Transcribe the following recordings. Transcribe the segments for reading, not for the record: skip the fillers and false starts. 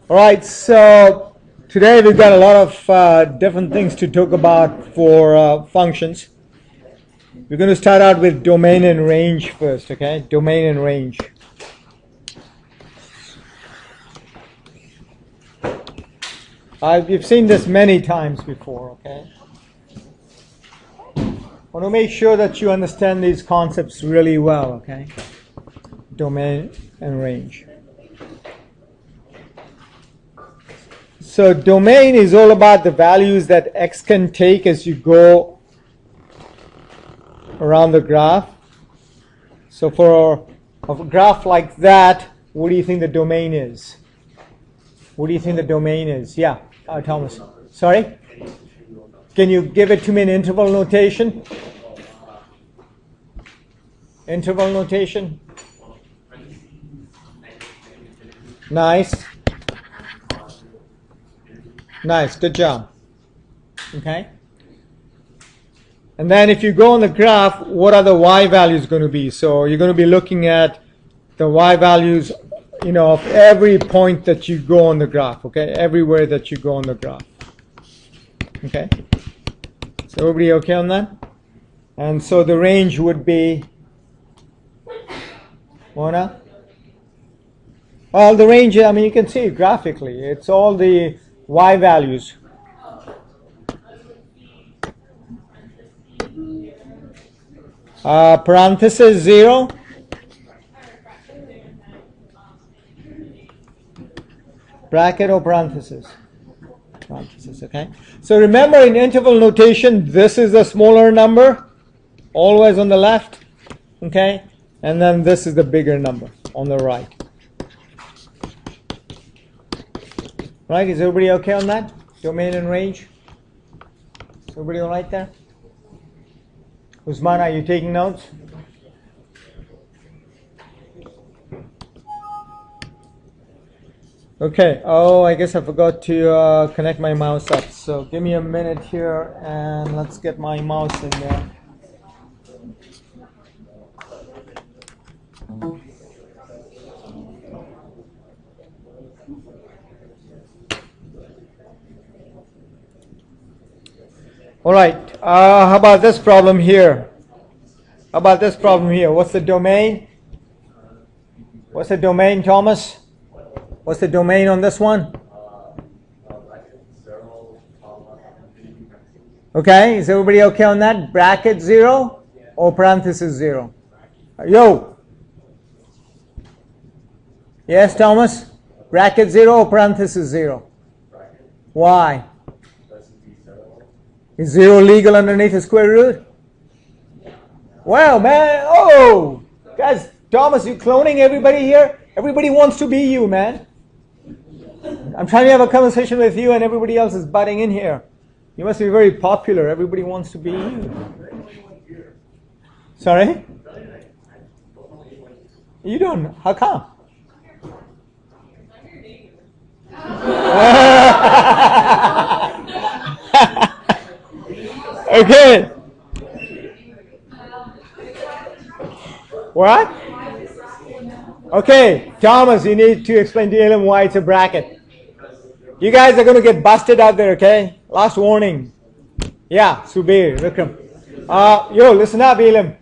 All right, so today we've got a lot of different things to talk about for functions. We're going to start out with domain and range first, okay? Domain and range. You've seen this many times before, okay? I want to make sure that you understand these concepts really well, okay? Domain and range. So domain is all about the values that X can take as you go around the graph. So for a graph like that, what do you think the domain is? What do you think the domain is? Yeah, Thomas. Sorry? Can you give it to me in interval notation? Interval notation? Nice. Nice, good job. Okay? And then if you go on the graph, what are the y values going to be? So you're going to be looking at the y values, you know, of every point that you go on the graph, okay? Everywhere that you go on the graph. Okay? So everybody okay on that? And so the range would be, Mona? Well, the range, I mean, you can see it graphically. It's all the y values. Parenthesis 0. Bracket or parenthesis? Parenthesis, okay. So remember, in interval notation, this is the smaller number, always on the left, okay? And then this is the bigger number on the right. Right, is everybody okay on that? Domain and range? Is everybody all right there? Usman, are you taking notes? Okay, oh, I guess I forgot to connect my mouse up. So give me a minute here and let's get my mouse in there. All right, how about this problem here? How about this problem here? What's the domain? What's the domain, Thomas? What's the domain on this one? Okay, is everybody okay on that? Bracket 0 or parenthesis 0? Yo! Yes, Thomas? Bracket 0 or parenthesis 0? Why? Is 0 legal underneath the square root? Well, man, oh! Guys, Thomas, you cloning everybody here? Everybody wants to be you, man. I'm trying to have a conversation with you and everybody else is butting in here. You must be very popular. Everybody wants to be you. Sorry? You don't. How come? Okay. What? Okay, Thomas, you need to explain to Elam why it's a bracket. You guys are going to get busted out there, okay? Last warning. Yeah, Subir, Vikram. Yo, listen up, Elam.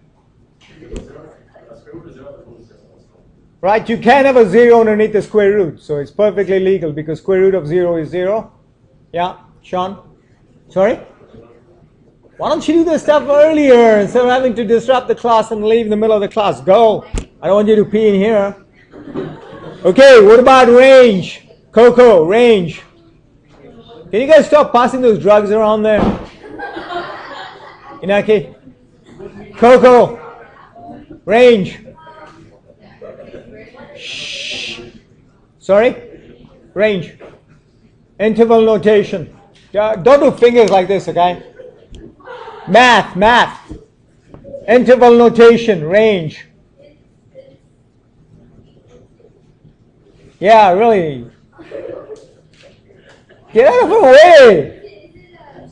Right, you can't have a 0 underneath the square root, so it's perfectly legal because square root of 0 is 0. Yeah, Sean? Sorry? Why don't you do this stuff earlier instead of having to disrupt the class and leave in the middle of the class? Go. I don't want you to pee in here. Okay, what about range? Coco, range. Can you guys stop passing those drugs around there? Inaki? Coco, range. Shh. Sorry? Range. Interval notation. Don't do fingers like this, okay? Math. Interval notation, range. Yeah, really. Get out of the way.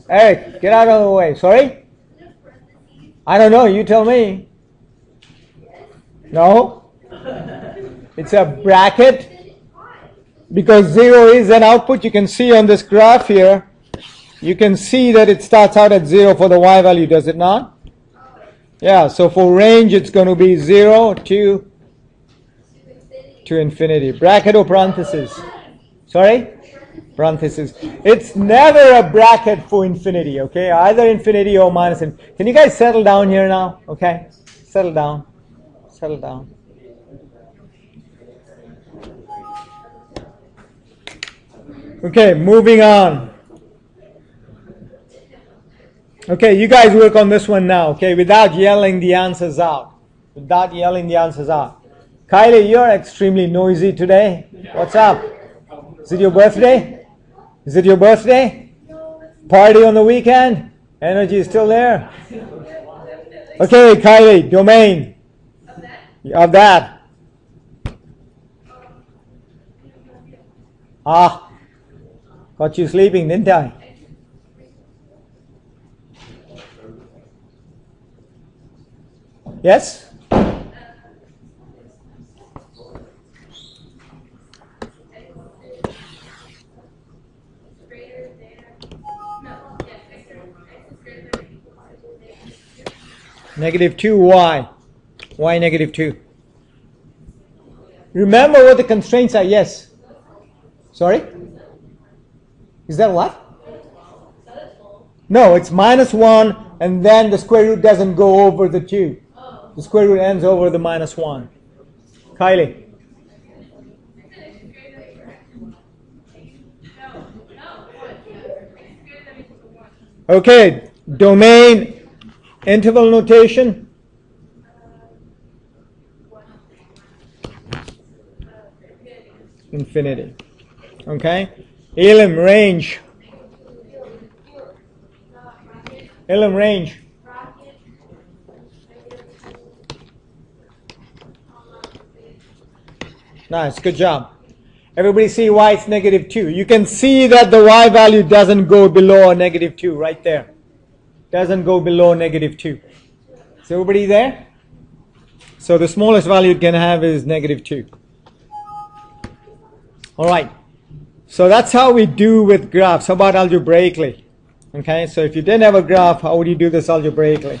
Eric, get out of the way. Sorry? I don't know. You tell me. No? It's a bracket. Because 0 is an output, you can see on this graph here, you can see that it starts out at 0 for the y value, does it not? Yeah, so for range it's going to be 0 to infinity. Bracket or parenthesis? Sorry? Parenthesis. It's never a bracket for infinity, okay? Either infinity or minus infinity. Can you guys settle down here now? Okay? Settle down. Settle down. Okay, moving on. Okay, you guys work on this one now, okay, without yelling the answers out. Without yelling the answers out. Kylie, you're extremely noisy today. What's up? Is it your birthday? Is it your birthday? Party on the weekend? Energy is still there? Okay, Kylie, domain of that. Ah, got you sleeping, didn't I? Yes? Negative 2, why? Why negative 2? Remember what the constraints are, yes. Sorry? Is that what? No, it's minus 1 and then the square root doesn't go over the 2. The square root ends over the minus 1. Kylie? Okay, domain interval notation. Infinity. Okay. Elim range. Elim range. Nice, good job. Everybody see why it's negative 2. You can see that the y value doesn't go below a negative 2 right there. Doesn't go below negative 2. Is everybody there? So the smallest value it can have is negative 2. Alright. So that's how we do with graphs. How about algebraically? Okay, so if you didn't have a graph, how would you do this algebraically?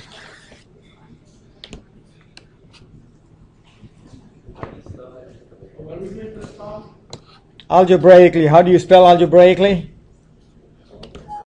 Algebraically, how do you spell algebraically?